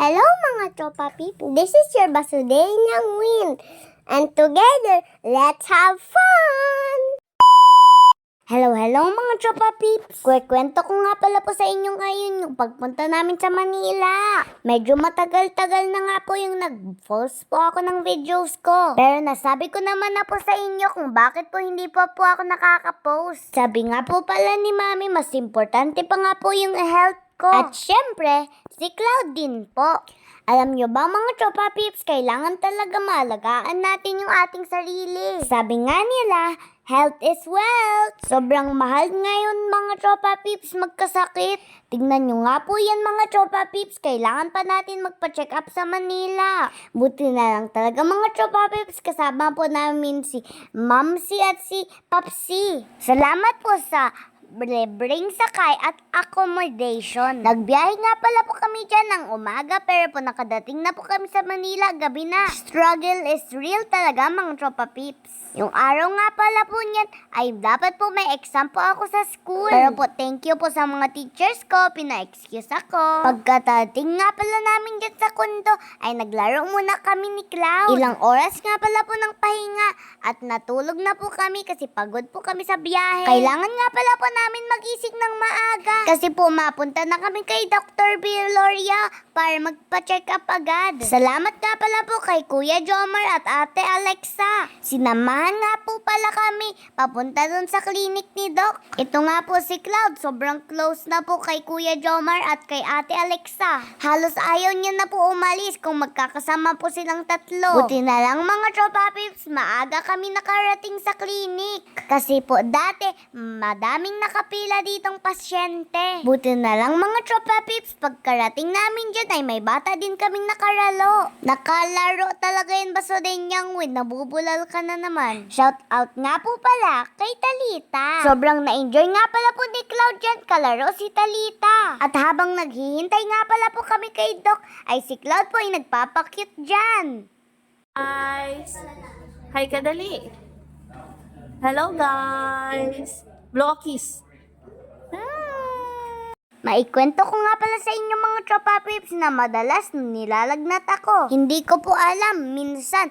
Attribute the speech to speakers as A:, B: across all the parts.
A: Hello mga tropa people, this is your Basudenyang Win. And together, let's have fun! Hello mga tropa peeps! Kwento ko nga pala po sa inyo ngayon yung pagpunta namin sa Manila. Medyo matagal-tagal na nga po yung nag-post po ako ng videos ko. Pero nasabi ko naman na po sa inyo kung bakit po hindi po ako nakaka-post. Sabi nga po pala ni Mami, mas importante pa nga po yung health ko. At syempre, si Cloud din po. Alam nyo ba mga tropa peeps, kailangan talaga maalagaan natin yung ating sarili. Sabi nga nila, health is wealth. Sobrang mahal ngayon mga tropa peeps magkasakit. Tignan nyo nga po yan mga tropa peeps, kailangan pa natin magpa-check up sa Manila. Buti na lang talaga mga tropa peeps, kasama po namin si Mamsi at si Papsi. Salamat po sa libreng sakay at accommodation. Nagbiyahe nga pala po kami dyan ng umaga pero po nakadating na po kami sa Manila gabi na. Struggle is real talaga mga tropa peeps. Yung araw nga pala po niyan ay dapat po may exam po ako sa school. Pero po thank you po sa mga teachers ko, pina-excuse ako. Pagkatating nga pala namin dyan sa kondo ay naglaro muna kami ni Cloud. Ilang oras nga pala po ng pahinga at natulog na po kami kasi pagod po kami sa biyahe. Kailangan nga pala po namin magising ng maaga. Kasi po mapunta na kami kay Dr. Viloria para magpa-check up agad. Salamat nga pala po kay Kuya Jomar at Ate Alexa. Sinamahan nga po pala kami papunta dun sa clinic ni Doc. Ito nga po si Cloud, sobrang close na po kay Kuya Jomar at kay Ate Alexa. Halos ayaw niya na po umalis kung magkakasama po silang tatlo. Buti na lang mga tropa peeps, maaga kami nakarating sa clinic. Kasi po dati, madaming nakapila ditong pasyente. Buti na lang mga tropa peeps, pagkarating namin dyan ay may bata din kaming nakalaro. Nakalaro talaga yun Basudenyang Win, nabubulal ka na naman. Shout out nga po pala kay Talita. Sobrang na-enjoy nga pala po ni Cloud dyan, kalaro si Talita. At habang naghihintay nga pala po kami kay Doc, ay si Cloud po ay nagpapakit dyan.
B: Guys! Hi ka dali! Hello guys! Blow a kiss!
A: Maikwento ko nga pala sa inyo mga tropa peeps na madalas nilalagnat ako. Hindi ko po alam, minsan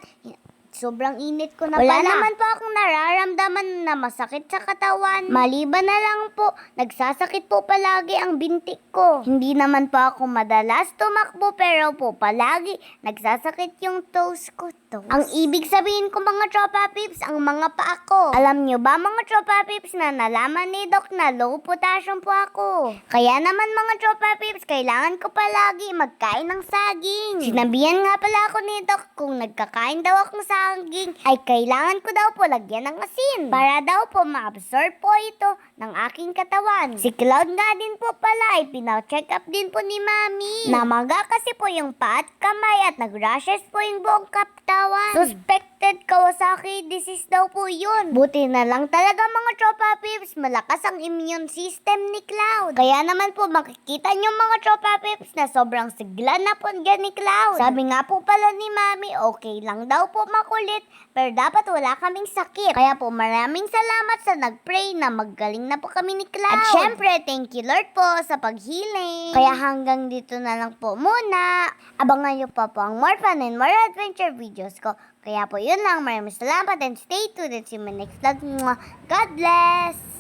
A: sobrang init ko na pala. Wala naman po akong nararamdaman na masakit sa katawan. Maliban na lang po, nagsasakit po palagi ang bintik ko. Hindi naman po ako madalas tumakbo pero po palagi nagsasakit yung toes ko. Ang ibig sabihin ko mga tropa peeps, ang mga paa ko. Alam nyo ba mga tropa peeps na nalaman ni Doc na low potassium po ako. Kaya naman mga tropa peeps, kailangan ko palagi magkain ng saging. Sinabihan nga pala ako ni Doc kung nagkakain daw akong saging, ay kailangan ko daw po lagyan ng asin. Para daw po ma-absorb po ito ng aking katawan. Si Cloud nga din po pala ay pina-check up din po ni Mami. Namaga kasi po yung paa at kamay at nag-rashes po yung buong katawan. Suspected Kawasaki disease daw po yun. Buti na lang talaga mga tropa peeps, malakas ang immune system ni Cloud. Kaya naman po makikita nyo mga tropa peeps na sobrang sigla na po dyan ni Cloud. Sabi nga po pala ni Mami, okay lang daw po makulit, pero dapat wala kaming sakit. Kaya po maraming salamat sa nag-pray na magaling na po kami ni Cloud. At syempre, thank you Lord po sa pag-healing. Kaya hanggang dito na lang po muna. Abangan nyo pa po ang more fun and more adventure videos ko. Kaya po yun lang, maraming salamat and stay tuned and see you in my next vlog. God bless!